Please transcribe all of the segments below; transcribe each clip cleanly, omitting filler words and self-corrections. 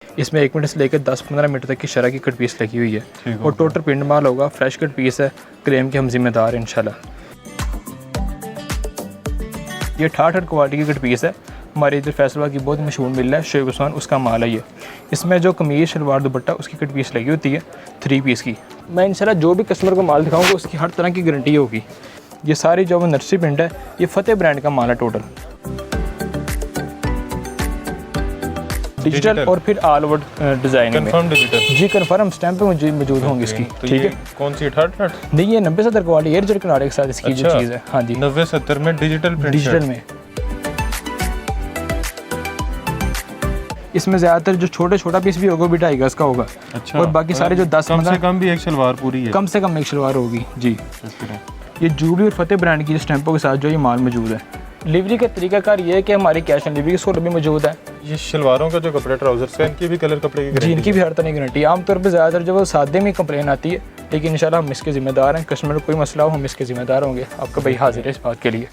इसमें 1 मीटर से लेकर 10-15 मीटर तक की शरह की कट पीस लगी हुई है और टोटल प्रिंट माल होगा। फ्रेश कट पीस है, क्लेम के हम जिम्मेदार हैं इंशाल्लाह। ये 68 क्वालिटी की कट पीस है। हमारे इधर फैसलाबाद की बहुत मशहूर मिल है शेख उस्मान, उसका माल है ये। इसमें जो कमीज़ शलवार दुपट्टा उसकी कट पीस लगी होती है 3 पीस की। मैं इंशाल्लाह जो भी कस्टमर को माल दिखाऊंगा उसकी हर तरह की गारंटी होगी। ये सारी जो नर्सरी प्रिंट है ये फतेह ब्रांड का माल है टोटल डिजिटल और फिर ऑल ओवर डिजाइन में डिजिटल जी कन्फर्म स्टैंप पे मौजूद होंगी इसकी। ठीक है, कौन सी 68 नहीं ये 90-70 क्वालिटी एयर जेट किनारे के साथ इसकी जो चीज़ है। हाँ जी 90-70 में डिजिटल प्रिंट डिजिटल में। इसमें ज़्यादातर जो छोटा पीस भी होगा वो भी 2.5 गज का होगा। अच्छा, और बाकी सारे जो 10 कम से कम भी एक शलवार पूरी है, कम से कम एक शलवार होगी जी। ये जूबली और फतेह ब्रांड की स्टैंपों के साथ जो ये माल मौजूद है। डिलीवरी का तरीकाकार ये है कि हमारी कैश ऑन डिलीवरी की सूरत भी मौजूद है। ये शलवारों का जो कपड़ा ट्राउजर्स का इनकी भी कलर कपड़े की जी इनकी भी हर तरह की गारंटी। आमतौर पर ज़्यादातर जो वो सादे में कंप्लेन आती है, लेकिन इंशाल्लाह हम इसके ज़िम्मेदार हैं। कस्टमर को कोई मसला हो हम इसके ज़िम्मेदार होंगे। आपका भाई हाजिर है इस बात के लिए।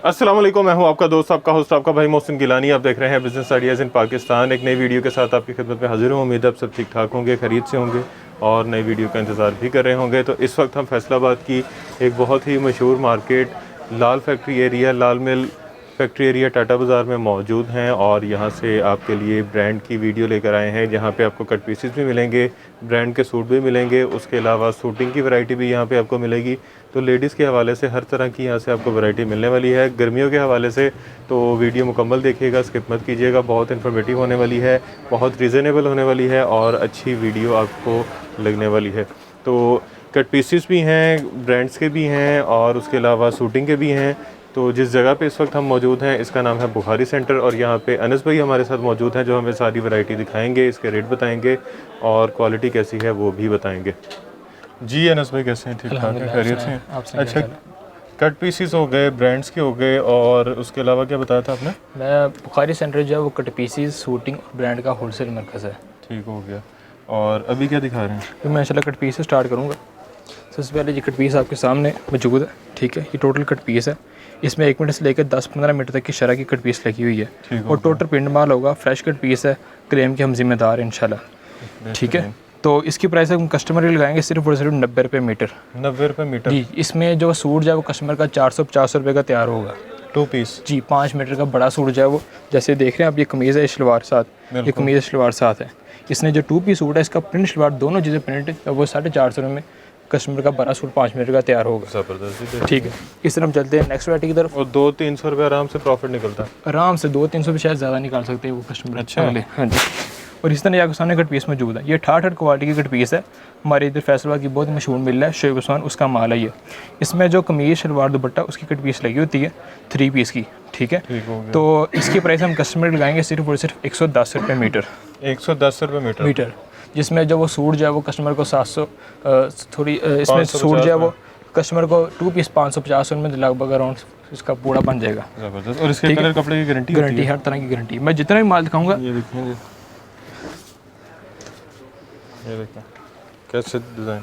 अस्सलाम वालेकुम, मैं हूं आपका दोस्त, आपका होस्ट, आपका भाई मोहसिन गिलानी। आप देख रहे हैं बिजनेस आइडियाज़ इन पाकिस्तान। एक नई वीडियो के साथ आपकी खिदमत में हाजिर हूं। उम्मीद है आप सब ठीक ठाक होंगे, खरीद से होंगे और नई वीडियो का इंतज़ार भी कर रहे होंगे। तो इस वक्त हम फैसलाबाद की एक बहुत ही मशहूर मार्केट लाल फैक्ट्री एरिया, लाल मिल फैक्ट्री एरिया टाटा बाज़ार में मौजूद हैं और यहाँ से आपके लिए ब्रांड की वीडियो लेकर आए हैं, जहाँ पे आपको कट पीसेस भी मिलेंगे, ब्रांड के सूट भी मिलेंगे, उसके अलावा सूटिंग की वैरायटी भी यहाँ पे आपको मिलेगी। तो लेडीज़ के हवाले से हर तरह की यहाँ से आपको वैरायटी मिलने वाली है। गर्मियों के हवाले से तो वीडियो मुकम्मल देखिएगा, स्किप मत कीजिएगा। बहुत इन्फॉर्मेटिव होने वाली है, बहुत रीज़नेबल होने वाली है और अच्छी वीडियो आपको लगने वाली है। तो कट पीसेस भी हैं, ब्रांड्स के भी हैं और उसके अलावा सूटिंग के भी हैं। तो जिस जगह पे इस वक्त हम मौजूद हैं इसका नाम है बुखारी सेंटर और यहाँ पे अनस भाई हमारे साथ मौजूद हैं जो हमें सारी वैरायटी दिखाएंगे, इसके रेट बताएंगे और क्वालिटी कैसी है वो भी बताएंगे। जी अनस भाई कैसे हैं? ठीक ठाक है, खैरियत से हैं? अच्छा, कट पीसेस हो गए, ब्रांड्स के हो गए और उसके अलावा क्या बताया था आपने? मैं बुखारी सेंटर जो है वो कट पीसेस, सूटिंग और ब्रांड का होलसेल मरकज़ है। ठीक हो गया। और अभी क्या दिखा रहे हैं? तो मैं इंशाल्लाह कट पीस से स्टार्ट करूँगा। सबसे पहले ये कट पीस आपके सामने मौजूद है। ठीक है, ये टोटल कट पीस है। इसमें 1 मीटर से लेकर 10-15 मीटर तक की शरह की कट पीस लगी हुई है और टोटल प्रिंट माल होगा। फ्रेश कट पीस है, क्लेम के हम जिम्मेदार हैं इंशाल्लाह। ठीक है, तो इसकी प्राइस हम कस्टमर के लगाएंगे सिर्फ और सिर्फ 90 रुपये मीटर। 90 रुपये मीटर जी। इसमें जो सूट जो है वो कस्टमर का 450 रुपये का तैयार होगा 2 पीस जी। 5 मीटर का बड़ा सूट जो है वो, जैसे देख रहे हैं आप, ये कमीज़ है शलवार साथ, ये कमीज़ शलवार साथ है। इसने जो 2 पीस सूट है इसका प्रिंट शलवार दोनों चीज़ें प्रिंट वो 450 रुपये में कस्टमर का बड़ा सूट 5 मीटर का तैयार होगा। ज़बरदस्त। ठीक है, इस तरह हम चलते हैं नेक्स्ट वैरायटी की तरफ। और 200-300 रुपये आराम से प्रॉफिट निकलता है। आराम से 200-300 भी शायद ज़्यादा निकाल सकते हैं वो कस्टमर। अच्छा। हाँ जी। और इस तरह आपके सामने कट पीस मौजूद है। ये 68 क्वालिटी की कट पीस है। हमारे इधर फैसलाबाद की बहुत मशहूर मिल है शेख उस्मान, उसका माल है ये। इसमें जो कमीज़ शलवार दुपट्टा उसकी कट पीस लगी होती है 3 पीस की। ठीक है, तो इसकी प्राइस हम कस्टमर लगाएंगे सिर्फ और सिर्फ 110 रुपये मीटर। 110 रुपये मीटर। जिसमें जो वो सूट जो है वो कस्टमर को 700 थोड़ी इसमें सूट जो है वो कस्टमर को 2 पीस 550 में लगभग अराउंड इसका पूरा बन जाएगा। ज़बरदस्त। और इसके कलर कपड़े की गारंटी हर तरह की गारंटी। मैं जितना भी माल दिखाऊंगा ये देखेंगे, ये देखें कैसे डिज़ाइन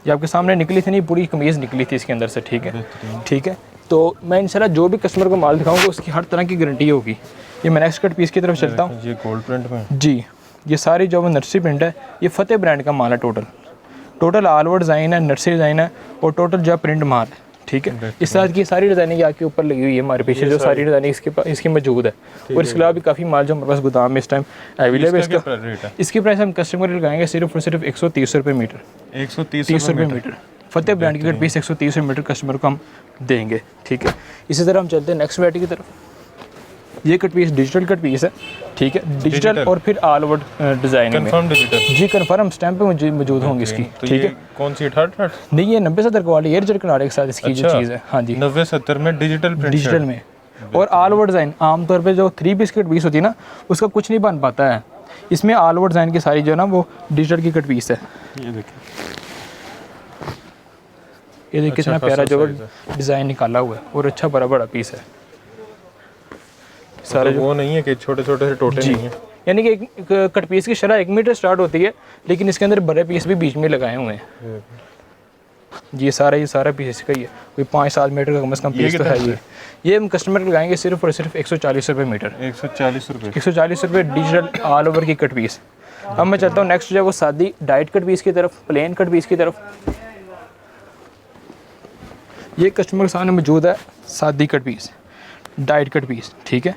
ये आपके सामने निकली थी, नहीं पूरी कमीज़ निकली थी इसके अंदर से। ठीक है, ठीक है। तो मैं इंशाल्लाह जो भी कस्टमर को माल दिखाऊंगा उसकी हर तरह की गारंटी होगी। ये मैं नेक्स्ट कट पीस की तरफ चलता हूँ। ये गोल्ड प्रिंट में जी। ये सारी जो नर्सरी प्रिंट है ये फतेह ब्रांड का माल है। टोटल ऑल ओवर डिज़ाइन है, नर्सरी डिज़ाइन है और टोटल जो प्रिंट माल है। ठीक है, इस तरह की सारी डिज़ाइनिंग आपके ऊपर लगी हुई है। हमारे पीछे जो सारी डिज़ाइनिंग इसकी मौजूद है और इसके अलावा भी काफ़ी माल जो हमारे पास गोदाम में इस टाइम अवेलेबल है। इसकी प्राइस हम कस्टमर को लगाएंगे सिर्फ और सिर्फ 130 रुपये मीटर। 130 रुपये मीटर। फतेह ब्रांड की कट पीस 130 रुपये मीटर कस्टमर को हम देंगे। ठीक है, इसी तरह हम चलते हैं नेक्स्ट वैरायटी की तरफ। ये cut piece digital cut piece है। ठीक है, डिजिटल और फिर ऑल ओवर डिज़ाइन में जी कन्फर्म स्टैंप पे मौजूद होंगी इसकी। ठीक है, कौन सी 68 नहीं ये 90-70 क्वालिटी एयर जेट किनारे के साथ इसकी जो चीज़ है। हाँ जी 90-70 में डिजिटल में और ऑल ओवर डिज़ाइन। आमतौर पे जो 3 पीस की कट पीस होती है ना उसका कुछ नहीं बन पाता है। इसमें ऑल ओवर डिज़ाइन की सारी जो है ना वो डिजिटल की कट पीस है। ये देखिए, ये देखिए कितना प्यारा जो डिज़ाइन निकाला हुआ है और अच्छा बड़ा बड़ा पीस है। सारे वो नहीं है कि छोटे छोटे से टोटे नहीं है, यानी कि एक कट पीस की शरह 1 मीटर स्टार्ट होती है लेकिन इसके अंदर बड़े पीस भी बीच में लगाए हुए हैं। ये सारा पीस इसका ही है, कोई 5-7 मीटर का कम से कम पीस तो है ये हम कस्टमर को लगाएंगे सिर्फ और सिर्फ 140 रुपये मीटर। 140 रुपये 140 रुपये डिजिटल ऑल ओवर की कट पीस। अब मैं चलता हूँ नेक्स्ट जो है वो सादी डाइट कट पीस की तरफ, प्लेन कट पीस की तरफ। ये कस्टमर के सामने मौजूद है सादी कट पीस, डाइट कट पीस, ठीक है।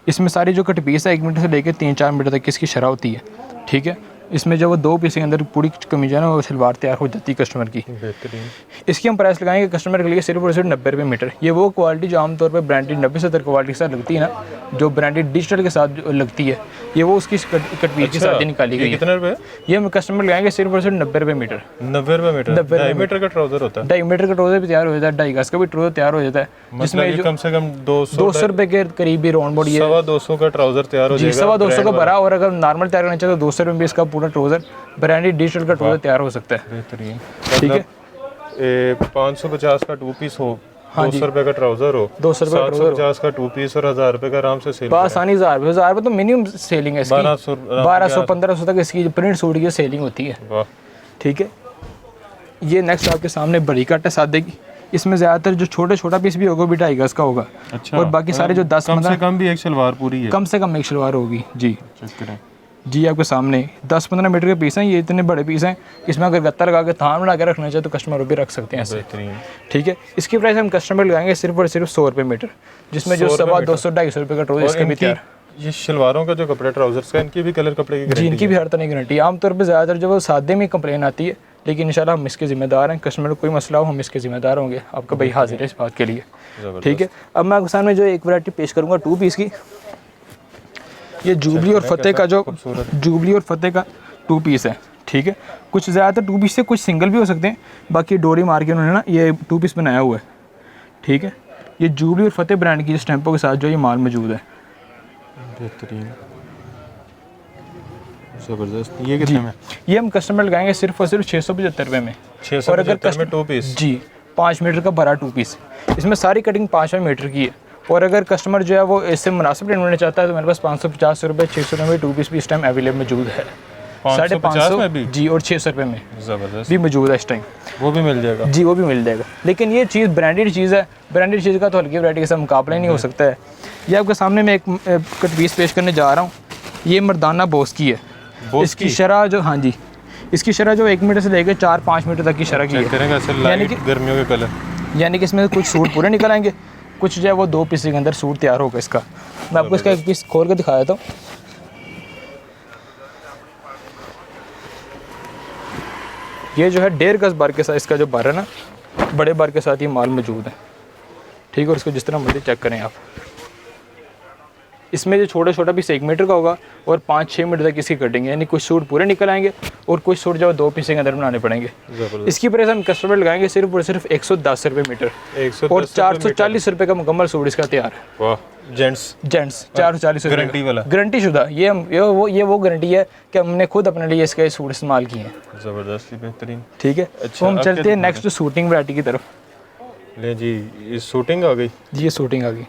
इसमें सारी जो कट पीस है 1 मीटर से लेकर 3-4 मीटर तक इसकी शरह होती है, ठीक है। इसमें जो वो 2 पीस के अंदर पूरी कमीज है ना वो सलवार तैयार हो जाती है कस्टमर की। बेहतरीन। इसकी हम प्राइस लगाएंगे कस्टमर के लिए सिर्फ और सिर्फ 90 रुपये मीटर। ये वो क्वालिटी जो आमतौर पर ब्रांडेड 90-70 क्वालिटी के साथ लगती है ना, जो ब्रांडेड डिजिटल के साथ जो लगती है, ये वो उसकी कट पीस की साथ ही निकाली गई है। कितने रुपए? ये हम कस्टमर लगाएंगे सिर्फ और सिर्फ 90 रुपये मीटर। 90 रुपये मीटर। 2.5 मीटर का ट्राउजर होता है। 2.5 मीटर का ट्राउजर भी तैयार हो जाता है, 2.5 गज का भी ट्राउजर तैयार हो जाता है, जिसमें जो कम से कम 200 रुपये के करीब ही राउंड बोर्ड ये 250 का ट्राउजर तैयार हो जाएगा। 250 का भरा, और अगर नॉर्मल तैयार करना चाहे तो 200 रुपये इसका पूरा ट्राउजर ब्रांडेड डिजिटल का ट्राउजर तैयार हो सकता है। बेहतरीन। ठीक है। 550 का 2 पीस हो, 200 रुपये का ट्राउजर हो, 200 रुपये का ट्राउजर 750 का 2 पीस और 1000 रुपये का आराम से सेल। आसानी 1000 रुपये तो मिनिमम सेलिंग है इसकी। 1200-1500 तक इसकी प्रिंट सूट की सेलिंग होती है। वाह। ठीक है। ये नेक्स्ट आपके सामने बड़ी कट है सादे की। इसमें ज़्यादातर जो छोटा पीस भी होगा भी 2.5 गज का होगा। अच्छा। और बाकी सारे जो 10 कम से कम भी एक शलवार पूरी है। कम से कम एक शलवार होगी जी। चेक करें जी, आपके सामने 10-15 मीटर के पीस हैं। ये इतने बड़े पीस हैं, इसमें अगर गत्ता लगा के थान बना के रखना चाहे तो कस्टमर भी रख सकते हैं ऐसे। बेहतरीन। ठीक है। इसकी प्राइस हम कस्टमर लगाएंगे सिर्फ और सिर्फ 100 रुपये मीटर, जिसमें जो 250-250 रुपये का ट्राउजर इसका भी तैयार। ये शलवारों का जो कपड़ा ट्राउजर्स का, इनकी भी कलर कपड़े की जी, इनकी भी हर तरह की गारंटी है। आमतौर पर ज़्यादातर जो वो सादे में कंप्लेन आती है, लेकिन इंशाल्लाह हम इसके ज़िम्मेदार हैं। कस्टमर को कोई मसला हो हम इसके ज़िम्मेदार होंगे। आपका भाई हाजिर है इस बात के लिए। ठीक है। अब मैं आपके सामने जो एक वैरायटी पेश करूँगा 2 पीस की। ये जुबली और फतेह का जो 2 पीस है, ठीक है। कुछ ज़्यादातर 2 पीस से कुछ सिंगल भी हो सकते हैं, बाकी डोरी मार के उन्होंने ना ये 2 पीस बनाया हुआ है, ठीक है। ये जुबली और फतेह ब्रांड की स्टैंपों के साथ जो ये माल मौजूद है। बेहतरीन, ज़बरदस्त। ये कितने में? ये हम कस्टमर लगाएंगे सिर्फ और सिर्फ 675 रुपये में। 675 में 2 पीस जी, 5 मीटर का भरा 2 पीस। इसमें सारी कटिंग 5 मीटर की है। और अगर कस्टमर जो है वो इससे मुनासिब रेट लेना चाहता है तो मेरे पास 550 रुपये 600 रुपये 2 पीस भी इस टाइम अवेलेबल मौजूद है। 550 में भी जी, और 600 रुपये में ज़बरदस्त भी मौजूद है इस टाइम। वो भी मिल जाएगा जी, वो भी मिल जाएगा। लेकिन ये चीज़ ब्रांडेड चीज़ है, ब्रांडेड चीज़ का तो हल्की वैरायटी के साथ मुकाबला ही नहीं हो सकता है। ये आपके सामने मैं एक कट पीस पेश करने जा रहा हूँ। ये मर्दाना बोस की है। इसकी शरह जो, हाँ जी, इसकी शरह जो 1 मीटर से लेकर 4-5 मीटर तक की शरह की है। यानी कि गर्मियों के कलर, यानी कि इसमें कुछ सूट पूरे निकल आएंगे, कुछ जो है वो 2 पीस के अंदर सूट तैयार होगा इसका। मैं आपको इसका एक पीस खोल के दिखा देता हूँ। ये जो है 1.5 गज बार के साथ इसका जो बार है ना, बड़े बार के साथ ये माल मौजूद है, ठीक है। और इसको जिस तरह मर्जी चेक करें आप। इसमें जो छोटा पीस 1 मीटर का होगा और 5-6 मीटर तक इसकी कटिंग है, यानी कुछ सूट पूरे निकल आएंगे और कुछ सूट जो 2 पीस के अंदर बनाने पड़ेंगे। इसकी प्राइस हम कस्टमर लगाएंगे सिर्फ और सिर्फ 110 रुपये मीटर और 440 रुपये का मुकम्मल सूट इसका तैयार है। वाह। जेंट्स 440 रुपये गारंटी वाला, गारंटी शुदा। ये वो गारंटी है कि हमने खुद अपने लिए इसका सूट इस्तेमाल किए हैं। ज़बरदस्त, बेहतरीन। ठीक है। तो हम चलते हैं नेक्स्ट शूटिंग वैरायटी की तरफ। ले जी, ये शूटिंग आ गई जी, ये शूटिंग आ गई।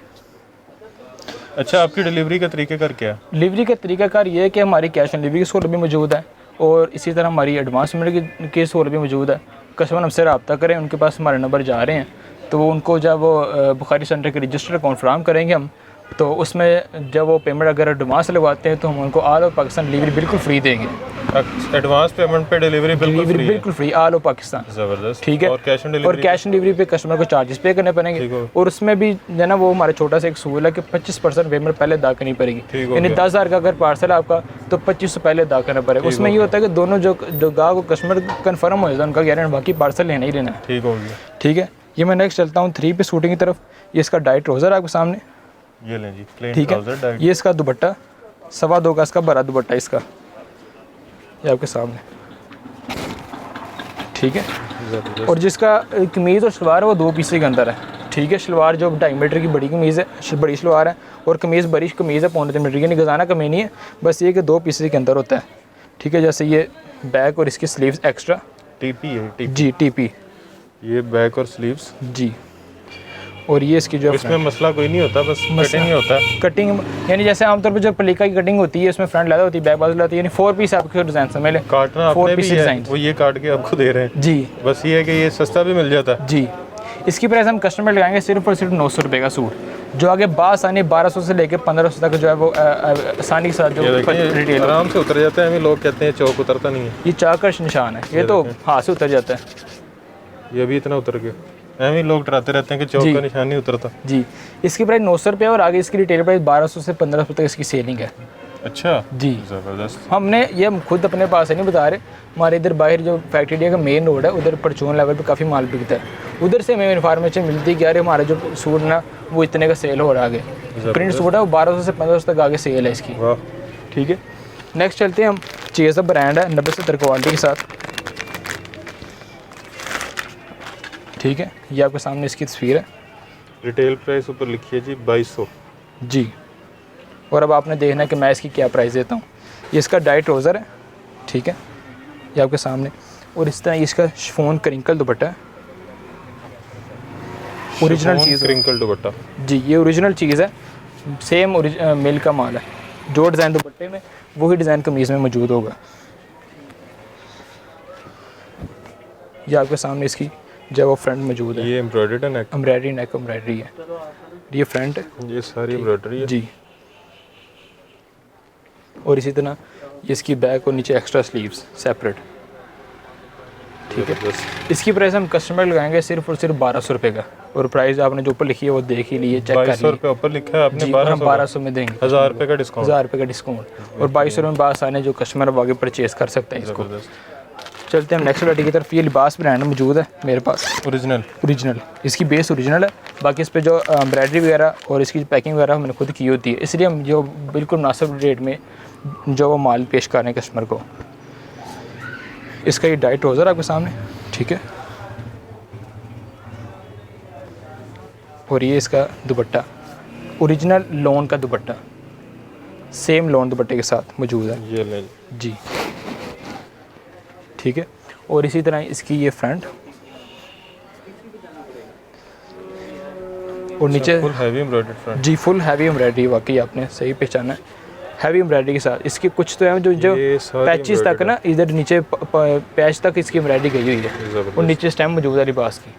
अच्छा, आपकी डिलीवरी का तरीक़ेकार क्या है? डिलीवरी का तरीकाकार ये है कि हमारी कैश ऑन डिलीवरी की सहूलत भी मौजूद है और इसी तरह हमारी एडवांस पेमेंट की सहूलत भी मौजूद है। कस्टमर हमसे रब्ता करें, उनके पास हमारे नंबर जा रहे हैं तो वो उनको जब वो बुखारी सेंटर के रजिस्टर कॉन्फर्म करेंगे हम, तो उसमें जब वो पेमेंट अगर एडवांस लगवाते हैं तो हम उनको ऑल ओवर पाकिस्तान डिलीवरी बिल्कुल फ्री देंगे। एडवांस पेमेंट पे डिलीवरी बिल्कुल फ्री ऑल ओवर पाकिस्तान। ज़बरदस्त, ठीक है। और कैश ऑन डिलीवरी पे कस्टमर को चार्जेस पे करने पड़ेंगे और उसमें भी जो ना वो हमारा छोटा सा एक सूल है कि 25% पेमेंट पहले अदा करनी पड़ेगी। यानी 10,000 का अगर पार्सल है आपका तो 2500 पहले अदा करना पड़ेगा। उसमें ये होता है कि दोनों जो गाहक को कस्टमर कन्फर्म हो जाता है, उनका गारंटी बाकी पार्सल लेना ही लेना है। ठीक हो गया। ठीक है। ये मैं नेक्स्ट चलता हूँ 3 पीस शूटिंग की तरफ। ये इसका डाइट ट्राउज़र आपके सामने, ये लें जी, प्लेन ठीक ट्राउज़र। है। ये इसका दुपट्टा 2.25 का इसका बड़ा दुपट्टा इसका, ये आपके सामने, ठीक है। और जिसका कमीज़ और शलवार है वो 2 पीस के अंदर है, ठीक है। शलवार जो 2.5 मीटर की बड़ी कमीज़ है, बड़ी शलवार है, और कमीज़ बड़ी कमीज़ है 3.25 मीटर की, यानी गजाना कमी नहीं है, बस ये कि 2 पीस के अंदर होता है, ठीक है। जैसे ये बैक और इसकी स्लीव्स एक्स्ट्रा टीपी है, जी, टीपी, ये बैक और स्लीव्स जी। और ये इसकी जो इसमें मसला कोई नहीं होता, बस कटिंग ही होता है। कटिंग यानी जैसे आमतौर पर जो पलीका की कटिंग होती है उसमें फ्रंट ज़्यादा होती है, बैक बाजू होती है, यानी 4 पीस आपके डिज़ाइन समझ लें। काटना आपने भी है, वो ये काट के आपको दे रहे हैं जी। बस ये है कि ये सस्ता भी मिल जाता है जी। इसकी प्राइस हम कस्टमर लगाएंगे सिर्फ और सिर्फ 900 रुपये का सूट, जो आगे बासानी 1200 से लेकर 1500 तक जो है वो आसानी के साथ जो रिटेल आराम से उतर जाता है। हमें लोग कहते हैं चौक उतरता नहीं है, ये चाकश निशान है, ये तो हाथ से उतर जाता है। ये भी इतना उतर गया। ऐਵੇਂ लोग डराते रहते हैं कि चौक का निशान नहीं उतरता। जी। इसकी प्राइस 900 रुपये और आगे इसकी रिटेल प्राइस 1200 से 1500 तक इसकी सेलिंग है। अच्छा जी, ज़बरदस्त। हमने ये खुद अपने पास है नहीं बता रहे, हमारे इधर बाहर जो फैक्ट्री एरिया का मेन रोड है उधर परचून लेवल पे काफ़ी माल बिकता है, उधर से हमें इन्फॉर्मेशन मिलती है कि यार हमारा जो सूट ना वो इतने का सेल हो रहा है आगे। प्रिंट सूट है वो 1200 से 1500 तक आगे सेल है इसकी। वाह, ठीक है। नेक्स्ट चलते हैं हम, चेज़अप ब्रांड है 90-70 क्वालिटी के साथ। ठीक है, ये आपके सामने इसकी तस्वीर है। रिटेल प्राइस ऊपर लिखी है जी 2200। जी। और अब आपने देखना है कि मैं इसकी क्या प्राइस देता हूँ। ये इसका डाइट ट्राउज़र है, ठीक है, ये आपके सामने। और इस तरह इसका शिफॉन क्रिंकल दुपट्टा है, ओरिजिनल चीज़, क्रिंकल दुपट्टा। जी, ये ओरिजिनल चीज़ है, सेम मिल का माल है। जो डिज़ाइन दुपट्टे में वही डिज़ाइन कमीज़ में मौजूद होगा। ये आपके सामने इसकी जब वो फ्रंट मौजूद है, ये एम्ब्रॉयडर्ड है नेक, एम्ब्रॉयडरी नेक एम्ब्रॉयडरी है, ये फ्रंट है। ये सारी एम्ब्रॉयडरी है जी। और इसी तरह ये इसकी बैक और नीचे एक्स्ट्रा स्लीव्स सेपरेट। ठीक है। इसकी प्राइस हम कस्टमर लगाएंगे सिर्फ और सिर्फ 1200 रुपये का, और प्राइस आपने जो ऊपर लिखी है वो देख ही लिए, चेक कर 2200 रुपये ऊपर लिखा है आपने, जी, और हम 1200 में देंगे, 1000 रुपये का डिस्काउंट, 1000 रुपये का डिस्काउंट, और 2200 में बास आने जो कस्टमर अब आगे परचेज़ कर सकते हैं इसको। चलते हैं हम नेक्स्ट वैरायटी की तरफ। ये लिबास ब्रांड मौजूद है मेरे पास, ओरिजिनल। इसकी बेस ओरिजिनल है, बाकी इस पे जो एम्ब्रॉयडरी वगैरह और इसकी पैकिंग वगैरह मैंने खुद की होती है, इसलिए हम जो बिल्कुल मुनासिब रेट में जो वो माल पेश कर रहे हैं कस्टमर को। इसका ये डाइट ट्राउज़र आपके सामने, ठीक है, और ये इसका दुपट्टा ओरिजिनल लोन का दुपट्टा, सेम लोन दुपट्टे के साथ मौजूद है। ये ले जी, ठीक है। और इसी तरह इसकी ये फ्रंट और नीचे फुल हैवी एम्ब्रॉयडर्ड फ्रंट। जी, फुल हैवी एम्ब्रॉयडरी, वाकई आपने सही पहचाना है, हैवी एम्ब्रॉयडरी के साथ। इसकी कुछ तो है जो पैचेस तक ना, इधर नीचे पैच तक इसकी एम्ब्रॉयडरी गई हुई है, और नीचे स्टैम्प मौजूद है लिबास की,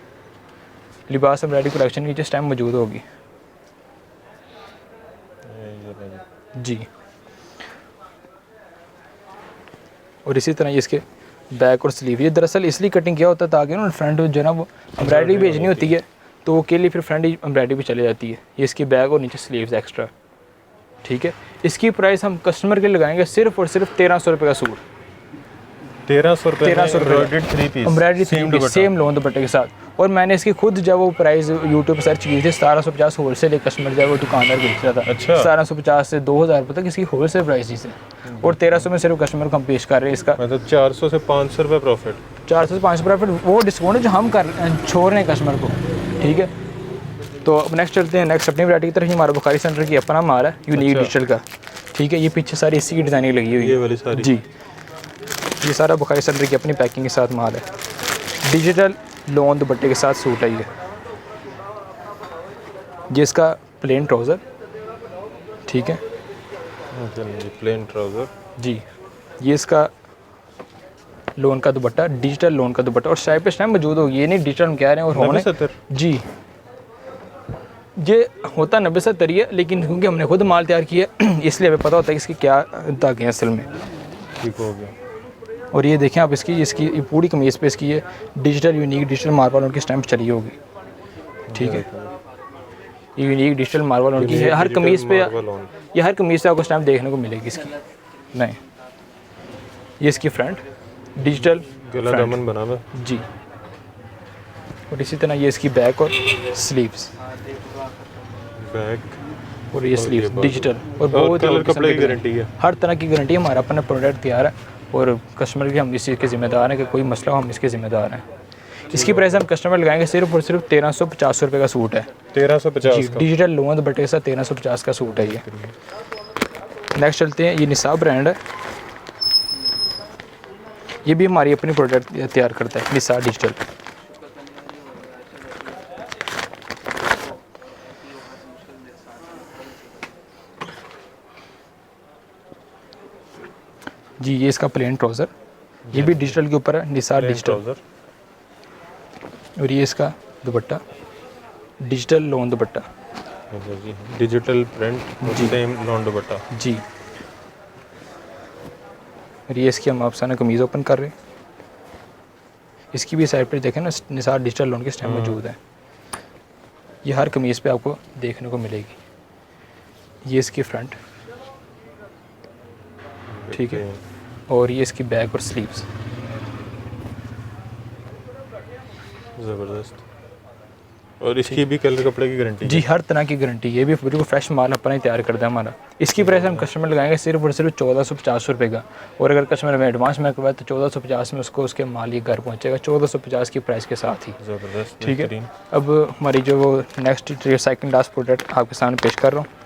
लिबास एम्ब्रॉयडरी कलेक्शन के नीचे स्टैम्प मौजूद होगी। जी। और इसी तरह इसके बैक और स्लीव, ये दरअसल इसलिए कटिंग किया होता है ताकि ना फ्रंट जो है ना वो एम्ब्रॉयडरी भेजनी होती है तो के लिए फिर फ्रंट एम्ब्रॉयडरी भी चली जाती है। ये इसकी बैक और नीचे स्लीव्स एक्स्ट्रा, ठीक है। इसकी प्राइस हम कस्टमर के लगाएंगे सिर्फ और सिर्फ 1300 रुपये का सूट, 1300 रुपये, 1300 embroidered 3 piece, embroidery same lawn दुपट्टे के साथ। और मैंने इसकी खुद जब वो प्राइस यूट्यूब पर सर्च की थी, 1750 होलसेल एक कस्टमर जब वो दुकानदार बेच रहा था। अच्छा। 1750 से 2000 रुपये तक इसकी होलसेल प्राइस ही है, और 1300 में सिर्फ कस्टमर को हम पेश कर रहे हैं इसका। मतलब 400 से 500 रुपये प्रॉफिट, 400 से 500 प्रॉफिट, वो डिस्काउंट है जो हम छोड़ रहे हैं कस्टमर को, ठीक है। तो अब नेक्स्ट चलते हैं, नेक्स्ट अपनी वैरायटी की तरफ। हमारा बुखारी सेंटर की अपना माल है यूनिक डिजिटल का, ठीक है। ये पीछे सारी इसी की डिज़ाइनिंग लगी हुई है, ये वाली सारी। जी, ये सारा बुखारी सेंटर की अपनी पैकिंग के साथ माल है। डिजिटल लोन दुपट्टे के साथ सूट है ये इसका प्लेन ट्राउज़र, ठीक है प्लेन ट्राउज़र जी। ये इसका लोन का दुपट्टा, डिजिटल लोन का दुपट्टा, और स्टाइप पे स्टाइप मौजूद होगी, ये नहीं डिजिटल हम कह रहे हैं। और होने 70 जी, ये होता 90-70 ही है, लेकिन क्योंकि हमने खुद माल तैयार किया इसलिए हमें पता होता है कि इसकी क्या धागे हैं असल में। ठीक हो गया। और ये देखें आप, इसकी ये पूरी कमीज़ पे इसकी ये डिजिटल यूनिक डिजिटल मार्बल उनकी स्टैंप चली होगी, ठीक है। ये यूनिक डिजिटल मार्बल उनकी है, हर कमीज़ पे, ये हर कमीज़ पे आपको स्टैंप देखने को मिलेगी इसकी। नहीं, ये इसकी फ्रंट डिजिटल गला दामन बना हुआ जी, और इसी तरह ये इसकी बैक और स्लीव्स, बैक और ये स्लीव्स डिजिटल, और बहुत कलर कपड़े की गारंटी है, हर तरह की गारंटी है। हमारा अपना प्रोडक्ट तैयार है, और कस्टमर के हम इस चीज़ के ज़िम्मेदार हैं कि कोई मसला हो हम इसके ज़िम्मेदार हैं। इसकी प्राइस हम कस्टमर लगाएंगे सिर्फ और सिर्फ 1350 रुपये का सूट है, 1350 का डिजिटल लोन दुपट्टे के साथ 1350 का सूट है ये। नेक्स्ट चलते हैं, ये निसाब ब्रांड है, ये भी हमारी अपनी प्रोडक्ट तैयार करता है, निसाब डिजिटल। जी ये इसका प्लेन ट्राउज़र, ये भी डिजिटल के ऊपर है, निसार डिजिटल। ट्राउज़र और ये इसका दुपट्टा, डिजिटल लॉन दुपट्टा। जी, digital print same lawn dupatta. जी और ये इसकी हम आप सामने कमीज़ ओपन कर रहे हैं। इसकी भी साइड पर देखें ना, निसार डिजिटल लोन की स्टैम्प मौजूद है। ये हर कमीज़ पे आपको देखने को मिलेगी। ये इसकी फ्रंट, ठीक है, और ये इसकी बैक और स्लीव्स। ज़बरदस्त। और इसकी भी कलर कपड़े की गारंटी? जी हर तरह की गारंटी। ये भी बिल्कुल फ्रेश माल अपना ही तैयार करता है हमारा। इसकी प्राइस हम कस्टमर लगाएंगे सिर्फ और सिर्फ 1450 रुपये का। और अगर कस्टमर में एडवांस में करवाए तो 1450 में उसको उसके माल ये घर पहुंचेगा 1450 की प्राइस के साथ ही। ज़बरदस्त, ठीक है। अब हमारी जो वो नेक्स्ट सेकंड लास्ट प्रोडक्ट आपके सामने पेश कर रहा हूँ।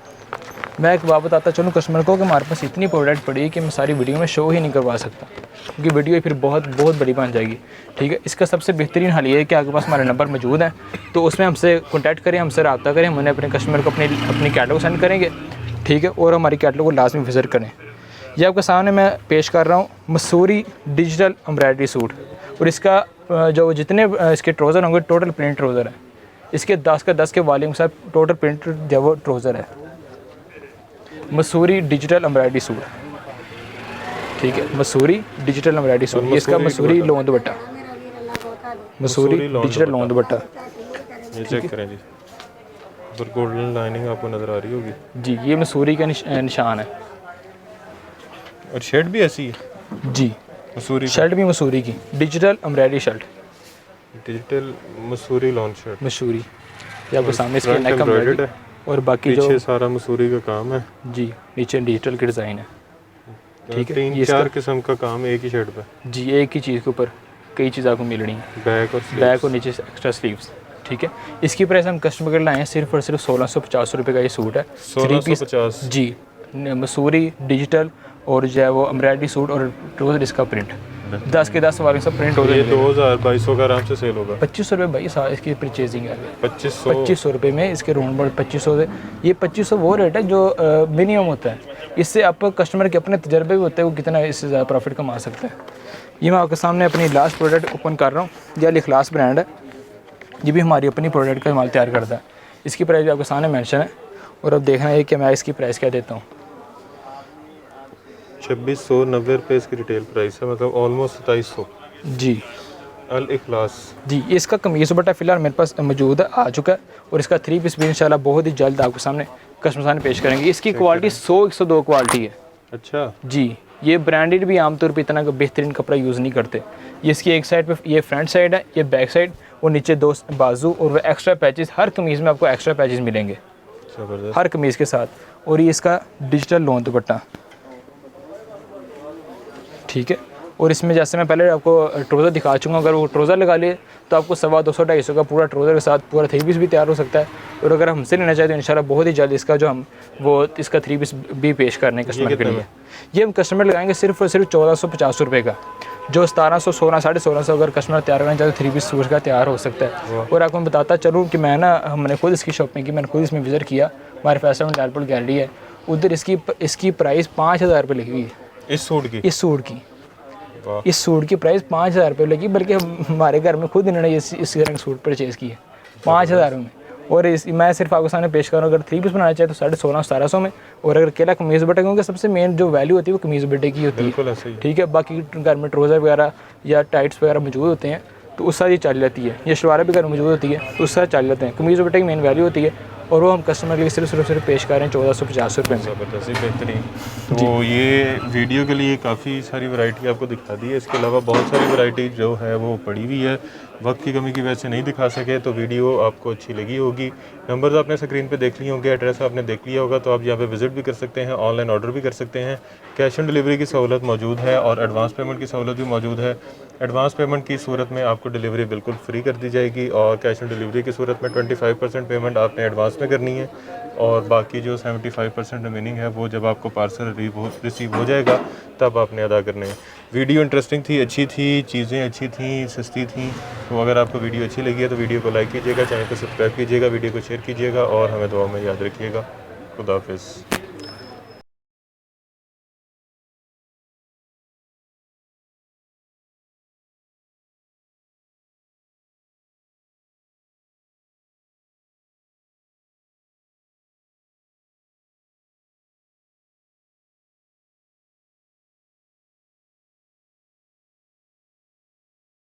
मैं एक बात बताता चलूँ कस्टमर को कि हमारे पास इतनी प्रोडक्ट पड़ी है कि मैं सारी वीडियो में शो ही नहीं करवा सकता, क्योंकि वीडियो फिर बहुत बड़ी बन जाएगी। ठीक है। इसका सबसे बेहतरीन हल ये है कि आपके पास हमारे नंबर मौजूद हैं, तो उसमें हमसे कॉन्टैक्ट करें, हमसे रब्ता करें, हम उन्हें अपने कस्टमर को अपनी कैटलॉग सेंड करेंगे। ठीक है। और हमारी कैटलॉग को लाजमी विजिट करें। ये आपके सामने मैं पेश कर रहा हूँ मसूरी डिजिटल एम्ब्रॉयडरी सूट। और इसका जो जितने इसके ट्राउज़र होंगे टोटल प्रिंट ट्राउज़र है। इसके 10 के 10 के वॉल्यूम के साथ टोटल प्रिंट जो वो ट्राउज़र है। मसूरी डिजिटल एम्ब्रॉयडरी सूट, ठीक है, मसूरी डिजिटल एम्ब्रॉयडरी सूट। ये इसका मसूरी लोन दुपट्टा, मसूरी डिजिटल लोन दुपट्टा। ये चेक करें जी, ऊपर गोल्डन लाइनिंग आपको नज़र आ रही होगी। जी ये मसूरी का निशान है। और शर्ट भी ऐसी है? जी मसूरी शर्ट भी मसूरी की digital embroidery shirt, digital Mussoorie lawn shirt Mussoorie. ये आपको सामने इसके नेक एम्ब्रॉयडर्ड है और बाकी जो पीछे सारा मसूरी का काम है। जी नीचे डिजिटल की डिज़ाइन है। ठीक है। 3-4 किस्म का काम एक ही शर्ट पे। जी एक ही चीज़ के ऊपर कई चीज़ आपको मिल रही हैं, बैक और नीचे से एक्स्ट्रा स्लीव्स। ठीक है। इसकी प्राइस हम कस्टमर के लाए हैं सिर्फ और सिर्फ 1650 रुपये का ये सूट है। 1650 जी मसूरी डिजिटल और जो है वो एम्ब्रॉयडरी सूट और ट्राउज़र इसका प्रिंट 10 के 10 वाले सब प्रिंट हो ये 2200 का आराम से सेल होगा। 2500 रुपये भाई इसकी परचेजिंग है। 2500 रुपये में इसके राउंड अबाउट 2500 से ये 2500 वो रेट है जो मिनिमम होता है। इससे आप कस्टमर के अपने तजर्बे भी होते हैं वो कितना इससे ज़्यादा प्रॉफिट कमा सकते हैं। ये मैं आपके सामने अपनी लास्ट प्रोडक्ट ओपन कर रहा हूँ। ये अल इखलास ब्रांड है। ये भी हमारी अपनी प्रोडक्ट का माल तैयार करता है। इसकी प्राइस भी आपके सामने मेंशन है। और अब देखना है कि मैं इसकी प्राइस क्या देता हूँ। 2690 रुपये इसकी रिटेल प्राइस है, मतलब ऑलमोस्ट 2700। जी अल इखलास। जी इसका कमीज़ दुपट्टा फ़िलहाल मेरे पास मौजूद है, आ चुका है। और इसका 3 पीस भी इंशाल्लाह बहुत ही जल्द आपके सामने कस्टमर सामने पेश करेंगे। इसकी क्वालिटी 100-102 क्वालिटी है। अच्छा जी ये ब्रांडेड भी आमतौर पे इतना बेहतरीन कपड़ा यूज़ नहीं करते। ये इसकी एक साइड पे ये फ्रंट साइड है, ये बैक साइड और नीचे 2 बाजू और वह एक्स्ट्रा पैचेस। हर कमीज़ में आपको एक्स्ट्रा पैचेस मिलेंगे हर कमीज़ के साथ। और ये इसका डिजिटल लोन दुपट्टा, ठीक है। और इसमें जैसे मैं पहले आपको ट्राउज़र दिखा चुका, अगर वो ट्राउज़र लगा लिए तो आपको 250-250 का पूरा ट्राउज़र के साथ पूरा 3 पीस भी तैयार हो सकता है। और अगर हमसे लेना चाहें तो इंशाल्लाह बहुत ही जल्द इसका जो हम वो इसका 3 पीस भी पेश करने कस्टमर के लिए। ये हम कस्टमर लगाएंगे सिर्फ और सिर्फ 1450 रुपये का, जो 1700, 1600 अगर कस्टमर तैयार करना चाहे तो 3 पीस सूट का तैयार हो सकता है। और आपको मैं बताता चलूँ कि मैं हमने खुद इसकी शॉपिंग की, मैंने खुद इसमें विज़िट किया। हमारे फैसल में लालपुर गैलरी है, उधर इसकी प्राइस 5000 रुपये लिखी हुई है। इस सूट की इस सूट की प्राइस 5000 रुपये लगी, बल्कि हमारे घर में खुद इन्होंने इस तरह का सूट परचेज़ किया 5000 में। और मैं सिर्फ आपके सामने पेश कर रहा हूँ। अगर 3 पीस बनाना चाहे तो 1650-1700 में। और अगर अकेला कमीज़ बटे, क्योंकि सबसे मेन जो वैल्यू होती है वो कमीज़ बटे की होती है। ठीक है। बाकी घर में ट्राउज़र वगैरह या टाइट्स वगैरह मौजूद होते हैं तो उस साथ ये चल जाती है, या शलवारें भी घर में मौजूद होती है तो उस साथ चल जाते हैं। कमीज़ बटे की मेन वैल्यू होती है और वो हम कस्टमर के लिए सिर्फ पेश कर रहे हैं 1450 रुपये में। ज़बरदस्त, बेहतरीन। तो ये वीडियो के लिए काफ़ी सारी वैरायटी आपको दिखा दी है। इसके अलावा बहुत सारी वैरायटी जो है वो पड़ी हुई है, वक्त की कमी की वजह से नहीं दिखा सके। तो वीडियो आपको अच्छी लगी होगी। नंबर्स आपने स्क्रीन पे देख लिए होंगे, एड्रेस आपने देख लिया होगा, तो आप यहाँ पे विज़िट भी कर सकते हैं, ऑनलाइन ऑर्डर भी कर सकते हैं। कैश ऑन डिलीवरी की सहूलत मौजूद है और एडवांस पेमेंट की सहूलत भी मौजूद है। एडवांस पेमेंट की सूरत में आपको डिलीवरी बिल्कुल फ्री कर दी जाएगी और कैश ऑन डिलीवरी की सूरत में 25% पेमेंट आपने एडवांस में करनी है और बाकी जो 75% रिमेनिंग है वो जब आपको पार्सल रिसीव हो जाएगा तब आपने अदा करने हैं। वीडियो इंटरेस्टिंग थी, अच्छी थी, चीज़ें अच्छी थी, सस्ती थी। तो अगर आपको वीडियो अच्छी लगी है तो वीडियो को लाइक कीजिएगा, चैनल को सब्सक्राइब कीजिएगा, वीडियो को शेयर कीजिएगा और हमें दुआ में याद रखिएगा। खुदा हाफिज़।